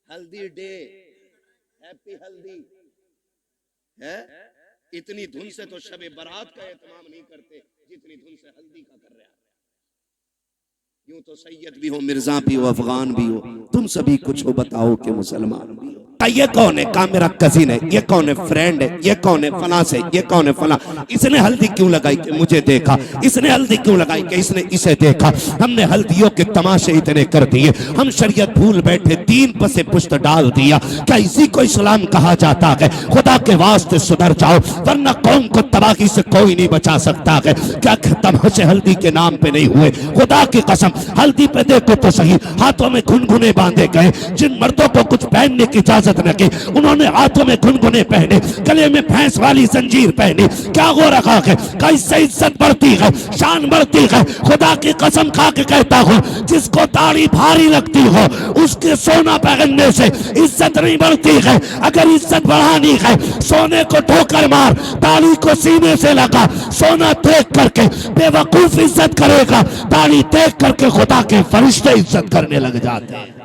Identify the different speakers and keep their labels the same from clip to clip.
Speaker 1: हल्दी day, happy हल्दी है। इतनी धुन से तो शबे बारात का एहतमाम नहीं करते जितनी धुन से हल्दी का कर रहे हैं। यूं तो सैयद भी हो, मिर्जा भी हो, अफगान भी हो, तुम सभी कुछ हो, बताओ कि मुसलमान भी हो। ये कौन है? कहा मेरा कजिन है। ये कौन है? फ्रेंड है। ये कौन है? फला से। ये कौन है? फला। इसने हल्दी क्यों लगाई कि मुझे देखा, इसने हल्दी क्यों लगाई कि इसने इसे देखा। हमने हल्दियों के तमाशे इतने कर दिए, हम शरीयत भूल बैठे, दीन पर से पुश्त डाल दिया। क्या इसी को इस्लाम कहा जाता है? खुदा के वास्ते सुधर जाओ, वरना कौम को तबाही से कोई नहीं बचा सकता है। क्या तमाशे हल्दी के नाम पे नहीं हुए? खुदा की कसम, हल्दी पे देखो तो सही, हाथों में घुनघुने बांधे गए। जिन मर्दों को कुछ पहनने की इजाजत न की, उन्होंने हाथों में घुनघुने पहने, गले में भैंस वाली जंजीर पहनी। क्या हो रखा है? कैसे इज्जत बढ़ती है, शान बढ़ती है। खुदा की कसम खा के कहता हूँ, जिसको दाढ़ी भारी लगती हो उसके सोना पहनने से इज्जत नहीं बढ़ती है। अगर इज्जत बढ़ानी है, सोने को ठोकर मार, दाढ़ी को सीने से लगा। सोना देख करके बेवकूफ इज्जत करेगा, दाढ़ी देख करके खुदा के फरिश्ते इज्जत करने लग जाते हैं।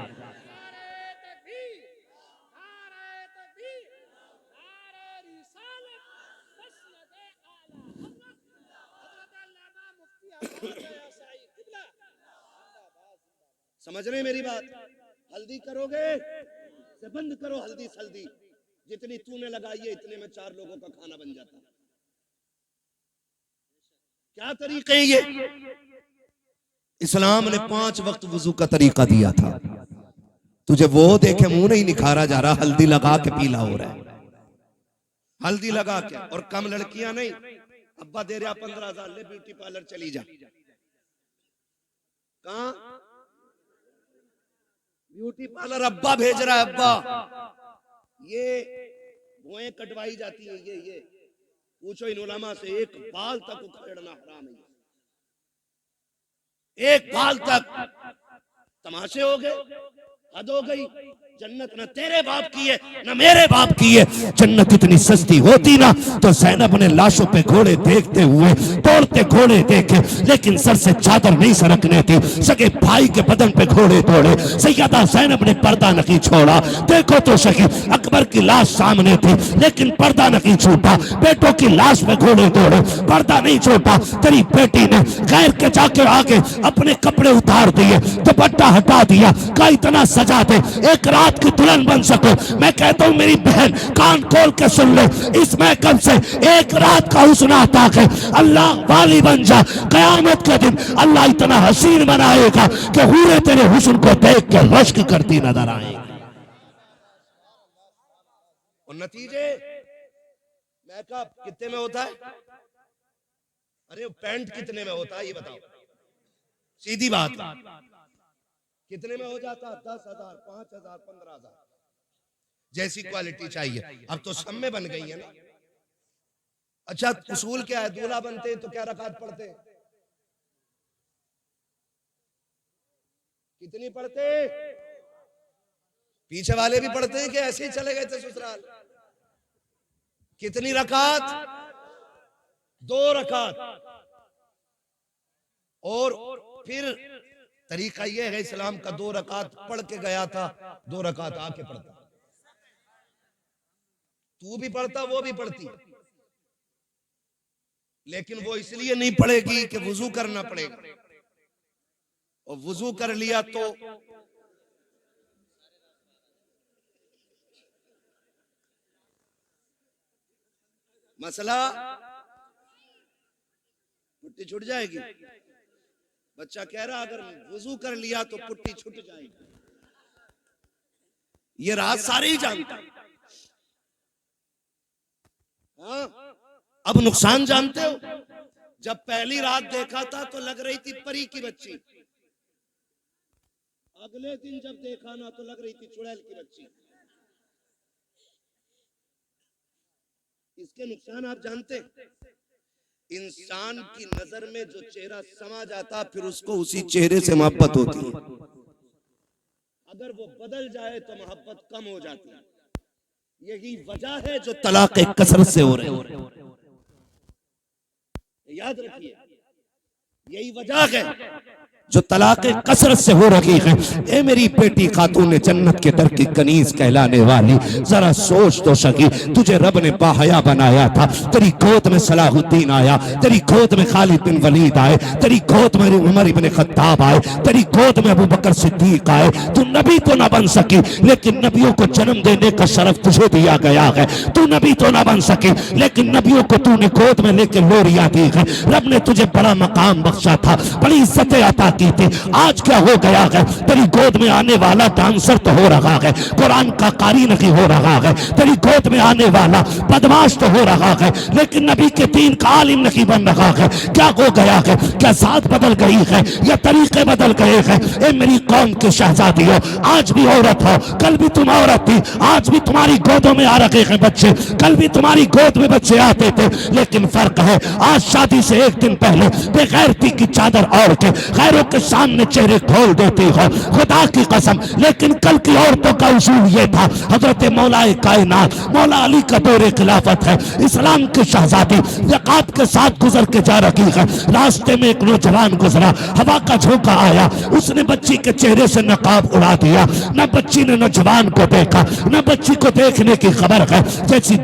Speaker 1: समझ रहे मेरी बात? हल्दी करोगे से बंद करो हल्दी सल्दी। जितनी तूने लगाई है इतने में 4 लोगों का खाना बन जाता। क्या तरीके ये? इस्लाम ने 5 वक्त वुजू का तरीका दिया था। तुझे वो देखे मुंह नहीं निखारा जा रहा, हल्दी लगा के पीला हो रहा है। हल्दी लगा के, और कम लड़कियां नहीं। अब्बा दे रहा 15,000, ले ब्यूटी पार्लर चली जा। कहां? ब्यूटी पार्लर अब्बा भेज रहा है। अब्बा ये भुएं कटवाई जाती है। ये पूछो इन उलमा से, एक बाल तक उखेड़ना हराम है। एक बाल तक। तमाशे हो गए, हद हो गई। जन्नत न तेरे बाप की है न मेरे बाप की है। जन्नत इतनी सस्ती होती ना तो ज़ैनब ने लाशों पे घोड़े देखते हुए दौड़ते घोड़े देखे, लेकिन सर से चादर नहीं सरकने थी। सगे भाई के बदन पे घोड़े दौड़े, सैयदा ज़ैनब ने पर्दा नहीं छोड़ा। देखो तो सही, अकबर की लाश सामने थी लेकिन पर्दा नहीं छूटा। बेटों की लाश पे घोड़े दौड़े, पर्दा नहीं छोटा। तेरी बेटी ने गैर के जाके आगे अपने कपड़े उतार दिए, दुपट्टा हटा दिया। का इतना सजा दे एक रात की दुल्हन बन सको। मैं कहता हूं मेरी बहन कान खोल के सुन ले, इस महकम से एक रात का हुस्न आता है, अल्लाह वाली बन जा। कयामत के दिन अल्लाह इतना हसीन बनाएगा कि हूरे तेरे हुस्न को देख के रश्क करती नजर आएगी। और नतीजे मेकअप कितने में होता है? अरे पैंट कितने में होता है ये बताओ, सीधी बात। कितने में हो जाता? 10,000, 5,000, 15,000 जैसी क्वालिटी चाहिए। अब तो सब में बन गई है ना। अच्छा उसूल क्या है? दूल्हा बनते हैं तो क्या रकात पढ़ते हैं? कितनी पढ़ते? पीछे वाले भी पढ़ते हैं कि ऐसे ही चले गए थे ससुराल? कितनी रकात? 2 रकात। और फिर तरीका यह है इस्लाम का, 2 रकात पढ़ के गया था, 2 रकात आके पढ़ता। तू भी पढ़ता, वो भी पढ़ती, लेकिन वो इसलिए नहीं पढ़ेगी कि वुजू करना पड़ेगा। और वुजू कर लिया तो मसला पुट्टी छूट जाएगी। बच्चा कह रहा अगर वुजू कर लिया तो पुट्टी छूट जाएगी। ये राज सारे ही जानते हैं। हाँ? अब नुकसान जानते हो? जब पहली रात देखा था तो लग रही थी परी की बच्ची, अगले दिन जब देखा ना तो लग रही थी चुड़ैल की बच्ची। इसके नुकसान आप जानते हैं? इंसान की नजर में जो चेहरा समा जाता फिर उसको उसी चेहरे से मोहब्बत होती है। अगर वो बदल जाए तो मोहब्बत कम हो जाती है। यही वजह है जो तलाक कसरत से हो रहे हैं। याद रखिए, यही वजह है
Speaker 2: जो तलाक़े कसरत से हो रही है। ए मेरी बेटी खातून जन्नत के दर की कनीज कहलाने वाली, जरा सोच तो सकी, तुझे रब ने बाहया बनाया था, तेरी गोद में सलाहुद्दीन आया, तेरी गोद में खालिद बिन वलीद आए, तेरी गोद में उमर इब्न खत्ताब आए, तेरी गोद में अबू बकर सिद्दीक आए। तू नबी तो ना बन सकी, लेकिन नबियों को जन्म देने का शरफ तुझे दिया गया है। तू नबी तो ना बन सकी, लेकिन नबियों को तूने गोद में लेकर लोरियां दी है। रब ने तुझे बड़ा मकाम बख्शा था, बड़ी इज्जतें अता की थी। आज क्या हो गया है, तेरी गोद में आने वाला डांसर तो हो रहा है, कुरान का कारी नहीं हो रहा है। तेरी गोद में आने वाला बदमाश तो हो रहा है, लेकिन नबी के दीन का आलिम नहीं बन रहा है। क्या हो गया है, क्या जात बदल गई है या तरीके बदल गए हैं? ए मेरी कौम के शहजादी हो, आज भी औरत हो, कल भी तुम औरत थी, आज भी तुम्हारी गोदों में आ रखे हैं बच्चे, कल भी तुम्हारी गोद में बच्चे आते थे। लेकिन फर्क है, आज शादी से एक दिन पहले बेगैरती की चादर ओढ़ के गैरों के सामने चेहरे खोल देती हो, खुदा की कसम। लेकिन कल की औरतों का उसूल ये था, हजरत मौलाए कायनात मौला अली का दौरे खिलाफत है, इस्लाम की शहजादी यकात के साथ गुजर के जा रही है। रास्ते में एक नौजवान गुजरा, हवा का झोंका आया, उसने बच्ची के चेहरे से नकाब उड़ा दिया। न बच्ची ने नौजवान को देखा, न बच्ची को देखने की खबर है। जैसी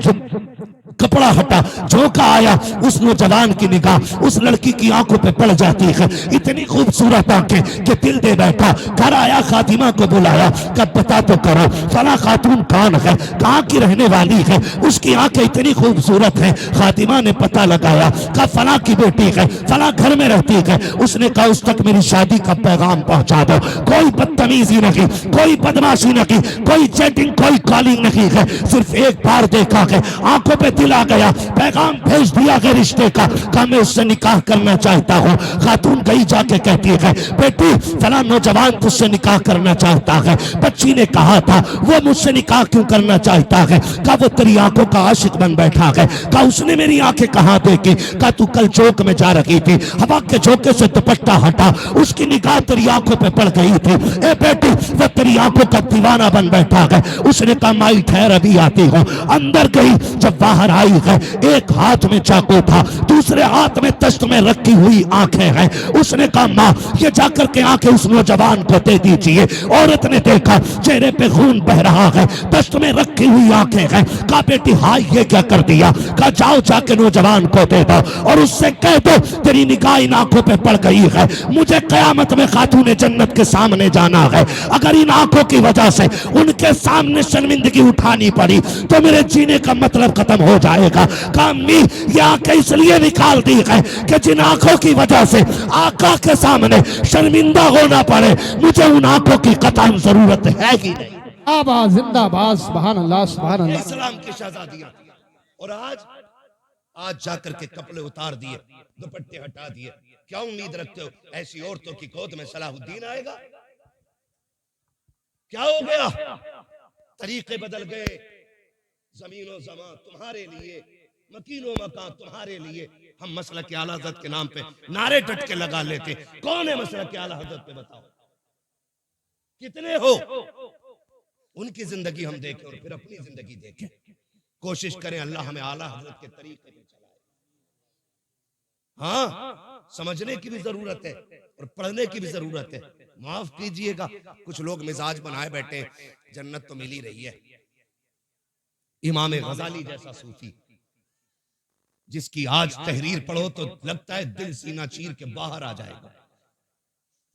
Speaker 2: कपड़ा हटा, झोंका आया, उस नौजवान की निगाह उस लड़की की आंखों पे पड़ जाती है। इतनी खूबसूरत आंखें कि दिल दे बैठा। घर आया, खातिमा को बुलाया, कब पता तो करो फला खातून कौन है, कहाँ की रहने वाली है, उसकी आंखें इतनी खूबसूरत हैं। खातिमा ने पता लगाया, कहा फला की बेटी है, फला घर में रहती है। उसने कहा उस तक मेरी शादी का पैगाम पहुंचा दो। कोई बदतमीजी नहीं, कोई बदमाशी नहीं, कोई चैटिंग, कोई कॉलिंग नहीं है, सिर्फ एक बार देखा है, आंखों पे दिल आ गया, पैगाम भेज दिया है रिश्ते का, कहा मैं उससे निकाह करना चाहता हूँ। खातून गई जाके कहती है, बेटी फला नौजवान तुझसे निकाह करना चाहता है। बच्ची ने कहा था वो मुझसे निकाह क्यों करना चाहता है, कहा वो तेरी आंखों का आशिक बन बैठा है। कहा उसने मेरी आंखें कहाँ देखी, कहा तू कल चौक में जा रही थी, हवा के झोंके से दुपट्टा हटा, उसकी निगाह तेरी आंखों पे पड़ गई थी। ए बेटी वो तेरी आंखों का दीवाना बन बैठा है। उसने कहा माई ठहर अभी आती हूँ। अंदर गई, जब बाहर आई है, एक हाथ में चाकू था, दूसरे हाथ में तश्त में रखी हुई आंखें हैं। उसने कहा माँ ये जाकर के आंखें उस नौजवान को दे दीजिए। औरत ने देखा चेहरे पे खून बह रहा है, तश्त में रखी हुई आंखें हैं। कहा बेटी हाय ये क्या कर दिया, कहा जाओ जाके नौजवान को दे दो और उससे कह दो तेरी निगाह इन आंखों पे पड़ गई है, मुझे कयामत में खातून जन्नत के सामने जाना है। अगर इन आंखों की वजह से उनके सामने शर्मिंदगी उठानी पड़ी तो मेरे जीने का मतलब खत्म हो जाएगा। कामी ये आंखें इसलिए निकाल दी है कि जिन आंखों की वजह से आका के सामने शर्मिंदा होना पड़े, मुझे उन आंखों की कतई जरूरत है ही नहीं।
Speaker 3: जिंदाबाद जिंदाबाद, सुभान अल्लाह सुभान अल्लाह।
Speaker 1: इस्लाम की शहजादियां, और आज जाकर के कपड़े उतार दिए, दुपट्टे हटा दिए। क्या उम्मीद रखते हो ऐसी औरतों की गोद में सलाहुद्दीन आएगा? क्या हो गया? तरीके बदल गए, जमीनो जमा तुम्हारे लिए, मकीनो मकान तुम्हारे लिए। हम मसला के आला हज़रत के नाम पे नारे टटके लगा लेते। कौन है मसला के आला हज़रत पे, बताओ कितने हो? उनकी जिंदगी हम देखें और फिर अपनी जिंदगी देखें। कोशिश करें अल्लाह हमें आला हज़रत के तरीके पे चलाए। हाँ, समझने की भी जरूरत है और पढ़ने की भी जरूरत है। माफ कीजिएगा, कुछ लोग मिजाज बनाए बैठे, जन्नत तो मिल ही रही है। इमाम गजाली जैसा सूफी जिसकी आज तहरीर पढ़ो तो लगता है दिल सीना चीर के बाहर आ जाएगा।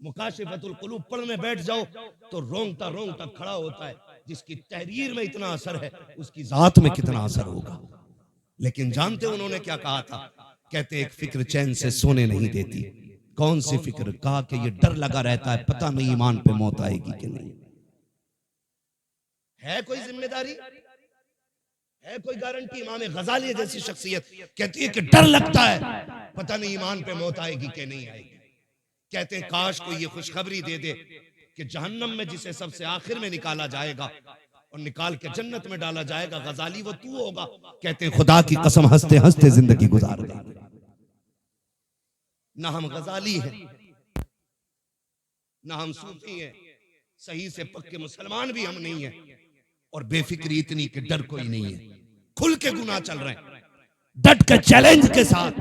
Speaker 1: मुकाशिफतुल कुलूब पढ़ने बैठ जाओ तो रोंगटा रोंगटा खड़ा होता है। जिसकी तहरीर में इतना असर है उसकी जात में कितना असर होगा। लेकिन जानते उन्होंने क्या कहा था? कहते एक फिक्र चैन से सोने नहीं देती। कौन सी फिक्र? कहा कि ये डर लगा रहता है पता नहीं ईमान पे मौत आएगी कि नहीं। है कोई जिम्मेदारी, है कोई गारंटी? इमाम गजाली जैसी शख्सियत कहती है कि डर लगता है पता नहीं ईमान पे मौत आएगी कि नहीं आएगी। कहते हैं काश कोई ये खुशखबरी दे दे कि जहन्नम में जिसे सबसे आखिर में निकाला जाएगा और निकाल के जन्नत में डाला जाएगा, गजाली वो तू होगा। कहते हैं खुदा की कसम हंसते हंसते जिंदगी गुजार देंगे। ना हम गजाली हैं, ना हम सूफी हैं, सही से पक्के मुसलमान भी हम नहीं हैं, और बेफिक्री इतनी कि डर कोई नहीं है। खुल के गुनाह चल रहे हैं, डट के चैलेंज के साथ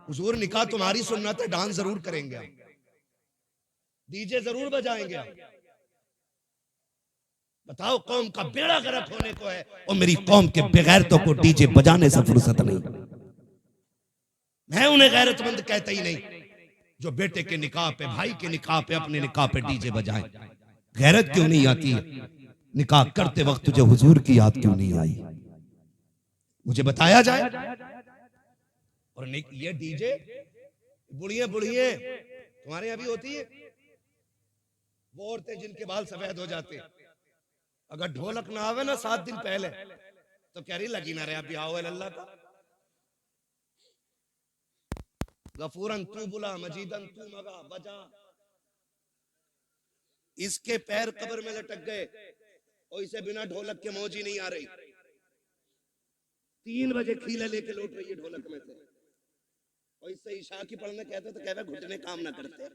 Speaker 1: हुजूर निकाह तुम्हारी सुन्नत है, डांस जरूर करेंगे हम, डीजे जरूर बजाएंगे हम। बताओ, कौम का बेड़ा गर्क होने को है
Speaker 2: और मेरी कौम के बेगैरतों को डीजे बजाने से फुर्सत नहीं।
Speaker 1: मैं उन्हें गैरतमंद कहता ही नहीं जो बेटे के निकाह पे, भाई के निकाह पे, अपने निकाह पे डीजे बजाएं।
Speaker 2: गैरत क्यों नहीं आती है? निकाह करते वक्त तुझे हुजूर की याद क्यों नहीं आई?
Speaker 1: मुझे बताया जाए। और ये डीजे बुढ़िए बुढ़िए तुम्हारे यहां भी होती है, वो औरतें जिनके बाल सफेद हो जाते हैं, अगर ढोलक ना आवे ना 7 दिन पहले तो कह रही लगी ना रहे अभी आओ अल्लाह का। गफूरन तू बुला, मजीदन तू मगा बजा। इसके पैर कब्र में लटक गए और इसे बिना ढोलक के मौज ही नहीं आ रही। 3 बजे खीले लेके लौट रही है ढोलक में से, और इससे ईशा की पढ़ने कहते तो कहवे घुटने काम ना करते।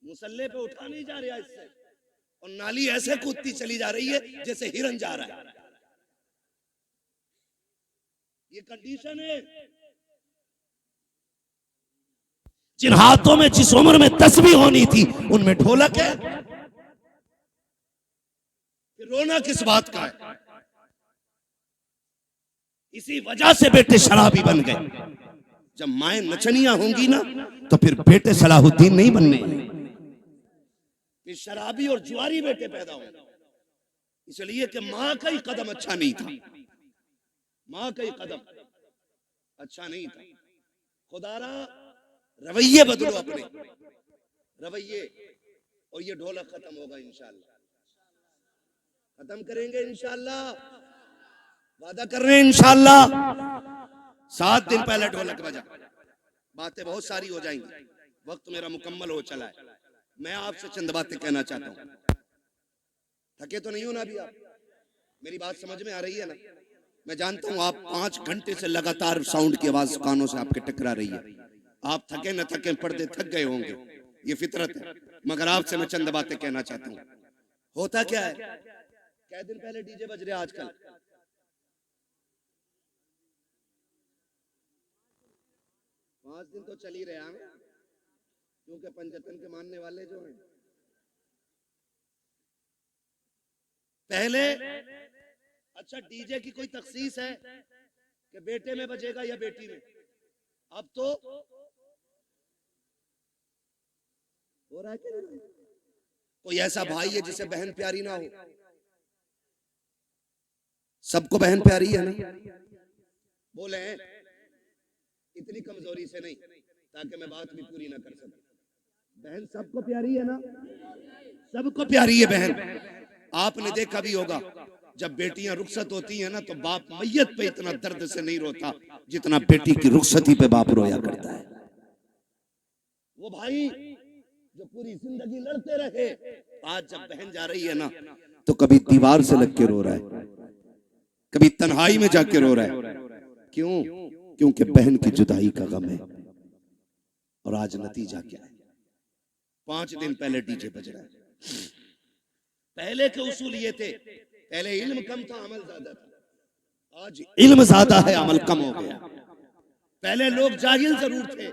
Speaker 1: मुसल्ले पे उठा नहीं जा रहा इससे, और नाली ऐसे कूदती चली जा रही है जैसे हिरन जा रहा है। ये कंडीशन है।
Speaker 2: जिन हाथों में जिस उम्र में तस्बीह होनी थी उनमें ढोलक है,
Speaker 1: फिर रोना किस बात का है?
Speaker 2: इसी वजह से बेटे शराबी बन गए।
Speaker 1: जब माएं नचनियां होंगी ना
Speaker 2: तो फिर बेटे सलाहुद्दीन नहीं बनने,
Speaker 1: फिर शराबी और जुआरी बेटे पैदा होंगे। इसलिए कि मां का ही कदम अच्छा नहीं था, मां का ही कदम अच्छा नहीं था। खुदारा रवैये बदलो, अपने रवैये, और ये ढोलक खत्म होगा इंशाअल्लाह। खत्म करेंगे इंशाअल्लाह, वादा कर रहे हैं इंशाअल्लाह। 7 दिन पहले ढोलक बजा, बातें बहुत सारी हो जाएंगी, वक्त मेरा मुकम्मल हो चला है। मैं आपसे चंद बातें कहना चाहता हूं। थके तो नहीं हो ना अभी आप? मेरी बात समझ में आ रही है ना? मैं जानता हूं आप 5 घंटे से लगातार साउंड की आवाज कानों से आपके टकरा रही है। आप थके न थके, पर्दे थक गए होंगे, ये फितरत है। मगर आपसे मैं चंद बातें कहना चाहता हूं। होता क्या है, क्या दिन पहले डीजे बज रहे आजकल? 5 दिन तो चल ही रहे हैं, क्योंकि पंचतन के मानने वाले जो हैं पहले, अच्छा डीजे की कोई तखसीस है कि बेटे में बजेगा या बेटी में? अब तो हो रहा है कि नहीं? कोई ऐसा भाई है जिसे बहन प्यारी ना हो? सबको बहन प्यारी है ना? बोले इतनी कमजोरी से नहीं, ताकि मैं बात भी पूरी ना कर सकूं। बहन सबको प्यारी है ना? सबको प्यारी है बहन। आपने देखा भी होगा जब बेटियां रुखसत होती हैं ना तो बाप मैयत पे इतना दर्द से नहीं रोता जितना बेटी की रुखसती पे बाप रोया करता है। वो भाई जो पूरी जिंदगी लड़ते रहे, आज जब बहन जा रही है ना तो कभी दीवार से लग के रो रहा है, कभी तन्हाई में जाके रो रहा है। क्यों? क्योंकि बहन की जुदाई का गम है। और आज नतीजा क्या है? 5 दिन पहले डीजे बज रहा है। पहले के उसूल ये थे, पहले इल्म कम था, अमल ज्यादा था। आज इल्म ज्यादा है, अमल कम हो गया। पहले लोग जाहिल जरूर थे,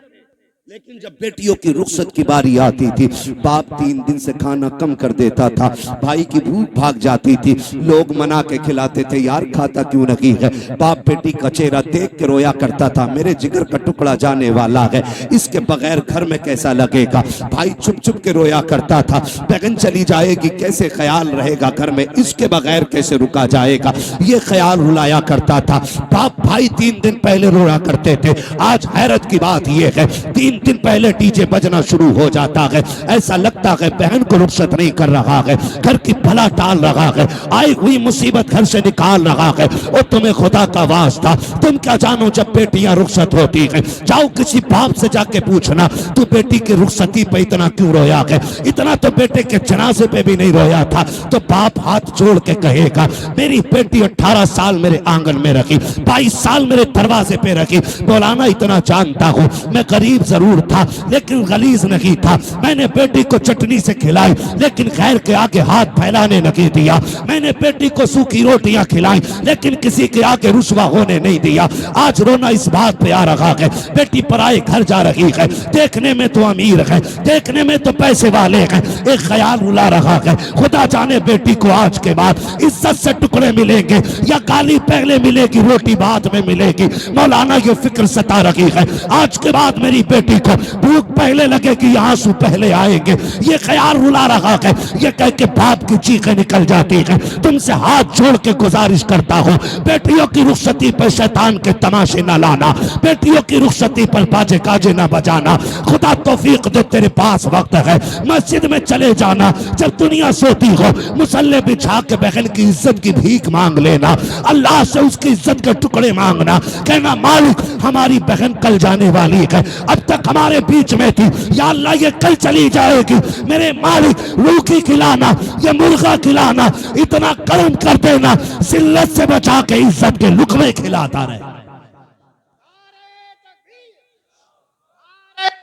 Speaker 1: लेकिन जब
Speaker 2: बेटियों की रुखसत की बारी आती थी, बाप 3 दिन से खाना कम कर देता था, भाई की भूख भाग जाती थी, लोग मना के खिलाते थे, यार खाता क्यों नहीं है? बाप बेटी का चेहरा देख के रोया करता था, मेरे जिगर का टुकड़ा जाने वाला है, इसके बगैर घर में कैसा लगेगा? भाई चुप चुप के रोया करता था, बहन चली जाएगी कैसे ख्याल रहेगा घर में, इसके बगैर कैसे रुका जाएगा? ये ख्याल रुलाया करता था। बाप भाई 3 दिन पहले रोया करते थे। आज हैरत की बात यह है, 3 दिन पहले डीजे बजना शुरू हो जाता है। ऐसा लगता है बहन को रुखसत नहीं कर रहा है, घर की भला टाल रहा है, आई हुई मुसीबत घर से निकाल रहा है। और तुम्हें खुदा का वास्ता, तुम क्या जानो जब बेटियां रुखसत होती हैं? जाओ किसी बाप से जाके पूछना, तू बेटी की रुखसती पे इतना क्यों रोया है? इतना तो बेटे के जनाजे पे भी नहीं रोया था। तो बाप हाथ जोड़ के कहेगा, मेरी बेटी 18 साल मेरे आंगन में रखी, 22 साल मेरे दरवाजे पे रखी। मौलाना इतना जानता हूँ मैं गरीब जरूर था लेकिन गलीज नहीं था। मैंने बेटी को चटनी से खिलाई लेकिन खैर के आगे हाथ फैलाने नहीं दिया। मैंने बेटी को सूखी रोटियां खिलाई लेकिन किसी के आगे रुसवा होने नहीं दिया। आज रोना इस बात पे आ रहा है बेटी पराए घर जा रही है, देखने में तो अमीर है, देखने में तो पैसे वाले हैं, एक ख्याल रुला रहा है खुदा जाने बेटी को आज के बाद इज्जत से टुकड़े मिलेंगे या गाली पहले मिलेगी रोटी बाद में मिलेगी। मौलाना ये फिक्र सता रही है आज के बाद मेरी बेटी को भूख पहले लगेगी आंसू पहले आएंगे, ये ख्याल रुला रहा है। ये कह के बाप की चीखें निकल जाती है। तुमसे हाथ जोड़ के गुजारिश करता हूँ बेटियों की रुखसती पर शैतान के तमाशे न लाना, बेटियों की रुखसती पर बाजे काजे न बजाना। खुदा तौफीक दे तेरे पास वक्त है मस्जिद में चले जाना, जब दुनिया सोती हो मुसल्ले बिछा के बहन की इज्जत की भीख मांग लेना, अल्लाह से उसकी इज्जत के टुकड़े मांगना, कहना मालिक हमारी बहन कल जाने वाली है, अब तक हमारे बीच में थी, या अल्लाह ये कल चली जाएगी, मेरे मालिक रूखी खिलाना ये मुर्गा खिलाना, इतना कर्म कर देना जिल्लत से बचा के इज्जत के लुकमे खिलाता रहे।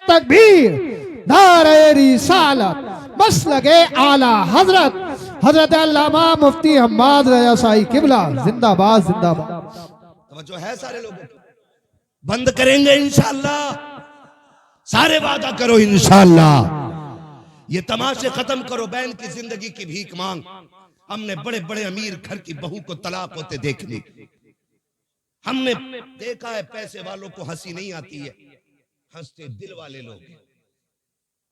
Speaker 3: तकबीर, नारे रिसालत, बस लगे आला हजरत हजरत अल्लामा मुफ्ती हम्माद रजा साई किबला जिंदाबाद जिंदाबाद।
Speaker 1: तवज्जो है सारे लोगों को?
Speaker 2: बंद करेंगे इंशाअल्लाह, सारे वादा करो इंशाअल्लाह।
Speaker 1: ये तमाशे खत्म करो, बहन की जिंदगी की भीख मांग। हमने बड़े बड़े अमीर घर की बहू को तलाक होते देख ली, हमने देखा है पैसे वालों को हंसी नहीं आती है, हंसते दिल वाले लोग।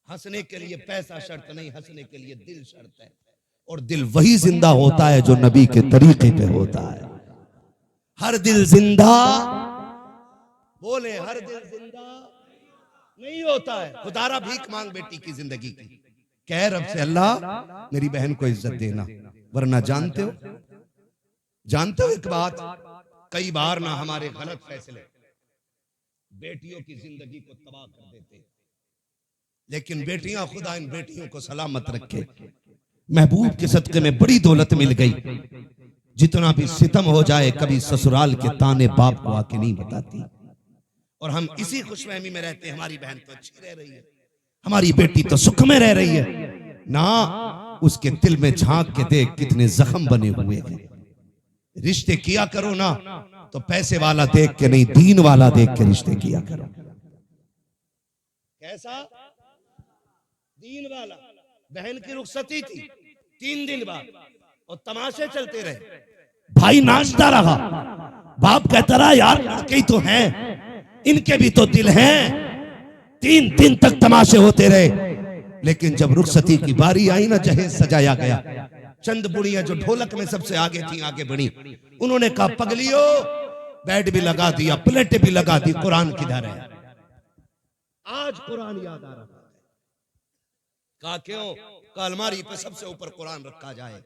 Speaker 1: हंसने के लिए पैसा शर्त नहीं, हंसने के लिए दिल शर्त है, और दिल वही जिंदा होता है जो नबी के तरीके पे होता है। हर दिल जिंदा, बोले हर दिल जिंदा नहीं होता है। खुदारा भीख मांग बेटी की जिंदगी की, कह रब से अल्लाह मेरी बहन को इज्जत देना, वरना जानते हो एक बात, कई बार ना हमारे गलत फैसले बेटियों की जिंदगी को तबाह कर देते, लेकिन बेटियां खुदा इन बेटियों को सलामत रखे। महबूब के सदके में बड़ी दौलत मिल गई, जितना भी सितम हो जाए कभी ससुराल के ताने बाप को आके नहीं बताती, और हम इसी खुशफहमी में रहते हैं हमारी बहन तो अच्छी रह रही है, हमारी बेटी तो सुख में रह रही है। ना उसके दिल में झांक के देख कितने जख्म बने हुए हैं। रिश्ते किया करो ना तो पैसे वाला देख के नहीं, दीन वाला देख के रिश्ते किया करो। कैसा दीन वाला? बहन की रुखसती थी 3 दिन बाद और तमाशे चलते रहे,
Speaker 2: भाई नाचता रहा, बाप कहता रहा यार लड़के तो हैं, इनके भी तो दिल हैं। 3 दिन तक तमाशे होते रहे, लेकिन जब रुखसती की बारी आई ना, जहेज सजाया गया, चंद बुढ़ियां जो ढोलक में सबसे आगे थी आगे बढ़ी, उन्होंने कहा पगलियो बेड भी लगा दिया, प्लेटें भी लगा दी, कुरान किधर है? आज कुरान याद आ रहा है। कहा क्यों? कहा अलमारी पे सबसे ऊपर कुरान रखा जाए।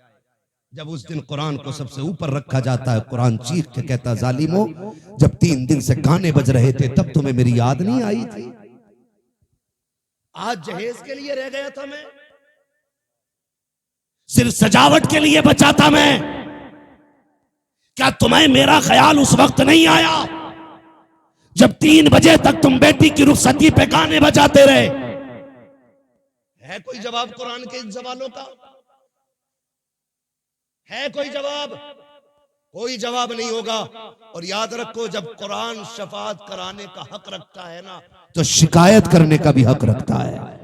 Speaker 2: जब उस दिन कुरान को सबसे ऊपर रखा जाता है, कुरान चीख के कहता जालिमो, जब 3 दिन से गाने बज रहे थे तब तुम्हें मेरी याद नहीं आई थी? आज जहेज के लिए रह गया था मैं, सिर्फ सजावट के लिए बचा था मैं, क्या तुम्हें मेरा ख्याल उस वक्त नहीं आया जब 3 बजे तक तुम बेटी की रुखसती पे गाने बजाते रहे?
Speaker 1: है कोई जवाब कुरान के इन सवालों का? है कोई जवाब? कोई जवाब नहीं होगा। और याद रखो, जब कुरान शफाअत कराने का हक रखता है ना,
Speaker 2: तो शिकायत करने का भी हक रखता है।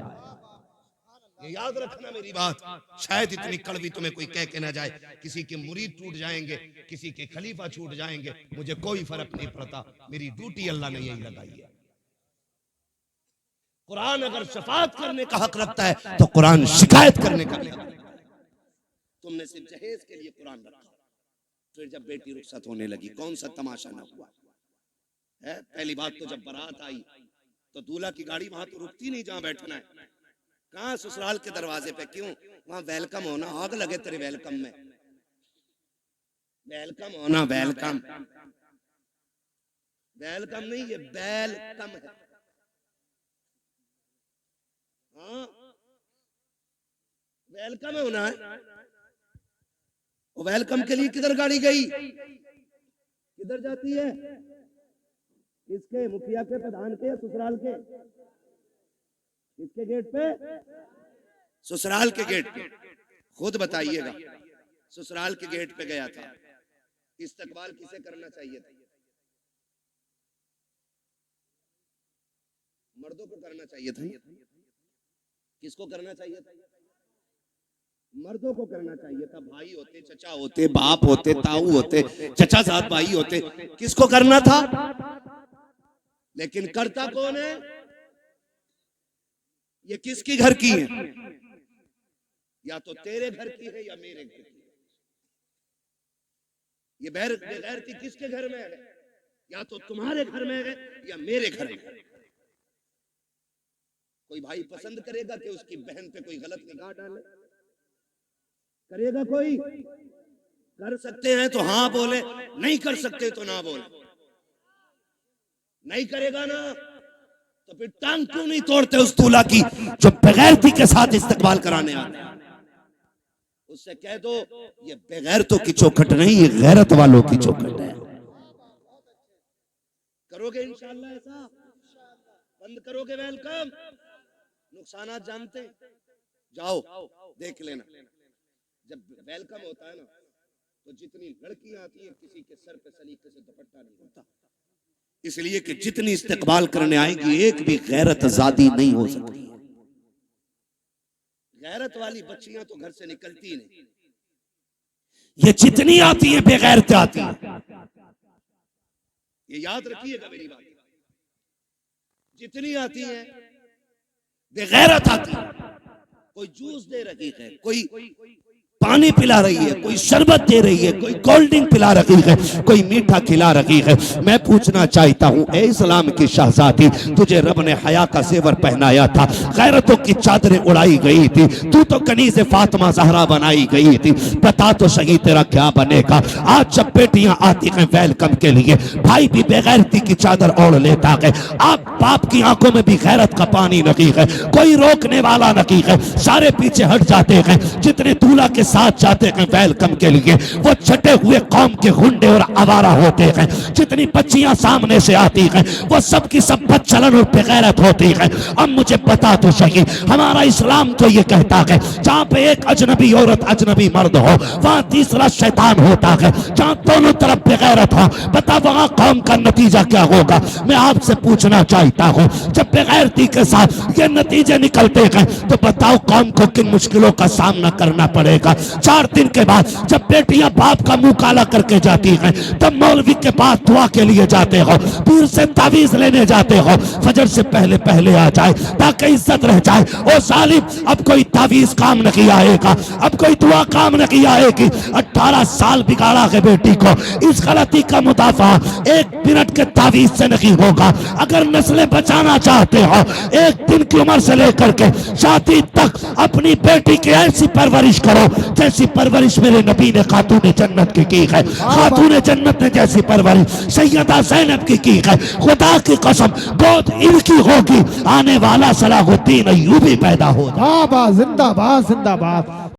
Speaker 1: ये याद रखना मेरी बात। शायद इतनी कड़वी तुम्हें कोई कह के ना जाए, किसी के मुरीद टूट जाएंगे, किसी के खलीफा छूट जाएंगे, मुझे कोई फर्क नहीं पड़ता, मेरी ड्यूटी अल्लाह ने यही लगाई है। कुरान अगर शफाअत करने का हक रखता है तो कुरान शिकायत करने का भी हक रखता है। तुमने सिर्फ जहेज के लिए कुरान रखा, फिर जब बेटी रुखसत होने लगी कौन सा तमाशा ना हुआ है? पहली बात तो जब बारात आई तो दूल्हा की गाड़ी वहां तो रुकती नहीं जहां बैठना है, कहां ससुराल के दरवाजे पे, क्यों? वहां वेलकम होना, आग लगे तेरे वेलकम में, वेलकम होना, वेलकम, वेलकम नहीं, ये वेलकम है। हाँ वेलकम होना है। वेलकम के लिए किधर गाड़ी गई? किधर जाती है? किसके? मुखिया के, प्रधान के, ससुराल के? किसके गेट पे? ससुराल के गेट पे। खुद बताइएगा, ससुराल के गेट पे गया था, इस्तकबाल किसे करना चाहिए था? मर्दों को करना चाहिए था। किसको करना चाहिए था? मर्दों को करना चाहिए था। भाई होते, चचा होते, बाप होते, ताऊ होते, चचा साथ भाई होते, किसको करना था? लेकिन करता कौन है? ये किसकी घर की है? या तो तेरे घर की है या मेरे घर की है। ये बेगैरती किसके घर में है? या तो तुम्हारे घर में है या मेरे घर में है। कोई भाई पसंद करेगा कि उसकी बहन पे कोई गलत निगाह डाले? करेगा कोई? कर सकते हैं तो हाँ बोले, नहीं कर सकते तो ना बोले। नहीं करेगा ना तो फिर टांग क्यों नहीं तोड़ते उस दूल्हा की जो बेगैरती के साथ इस्तकबाल कराने आते हैं? उससे कह दो ये बेगैरतों की चौखट नहीं, ये गैरत वालों की चौखट है। करोगे इंशाअल्लाह ऐसा? बंद करोगे वेलकम? नुकसानात जानते? जाओ देख लेना। जब वेलकम होता है ना तो जितनी लड़कियां आती हैं किसी के सर पे सलीके से दुपट्टा नहीं होता, इसलिए कि जितनी इस्तकबाल करने आएंगी एक भी गैरत आजादी नहीं हो सकती। गैरत वाली बच्चियां तो घर से निकलती नहीं। ये जितनी आती है बेगैरत आती है, ये याद रखिएगा मेरी बात। जितनी आती है बेगैरत आती है। कोई जूस दे रही है, कोई पानी पिला रही है, कोई शरबत दे रही है, कोई कोल्ड ड्रिंक पिला रही है, कोई मीठा खिला रही है। मैं पूछना चाहता हूँ, ए इस्लाम की शहजादी, तुझे रब ने हया का जेवर पहनाया था, गैरतों की चादरें उड़ाई गई थी, तू तो कनीज़े फातिमा ज़हरा बनाई गई थी। बता तो सही तेरा क्या बनेगा? आज जब बेटियां आती हैं वेलकम के लिए, भाई भी बेगैरती की चादर ओढ़ लेता है। आप बाप की आंखों में भी गैरत का पानी नहीं है, कोई रोकने वाला नहीं है, सारे पीछे हट जाते हैं। जितने दूल्हा के साथ जाते हैं वेलकम के लिए वो छटे हुए कौम के गुंडे और आवारा होते हैं। जितनी बच्चियां सामने से आती हैं वो सब की सब बदचलन और बेगैरत होती हैं। अब मुझे पता तो सही, हमारा इस्लाम तो ये कहता है जहाँ पे एक अजनबी औरत अजनबी मर्द हो वहाँ तीसरा शैतान होता है। जहाँ दोनों तरफ बेगैरत हो, बता वहाँ कौम का नतीजा क्या होगा? मैं आपसे पूछना चाहता हूँ, जब बेगैरती के साथ ये नतीजे निकलते हैं तो बताओ कौम को किन मुश्किलों का सामना करना पड़ेगा। 4 दिन के बाद जब बेटियां बाप का मुंह काला करके जाती हैं तब मौलवी के पास दुआ के लिए जाते हो, पीर से तावीज लेने जाते हो, फजर से पहले पहले आ जाए ताकि इज्जत रह जाए। ओ सालिम, अब कोई तावीज काम नहीं आएगा, अब कोई दुआ काम नहीं आएगी। 18 साल बिगाड़ा है बेटी को, इस गलती का मुदाफा 1 मिनट के तावीज से नहीं होगा। अगर नस्लें बचाना चाहते हो 1 दिन की उम्र से लेकर के शादी तक अपनी बेटी की ऐसी परवरिश करो जैसी परवरिश मेरे नबी ने खातून जन्नत की है। खातून जन्नत ने जैसी परवरिश सैयदा ज़ैनब की है। खुदा की कसम बहुत इनकी होगी, आने वाला सलाहुद्दीन अय्यूबी पैदा होगा।
Speaker 3: जिंदाबाद जिंदाबाद जिंदाबाद।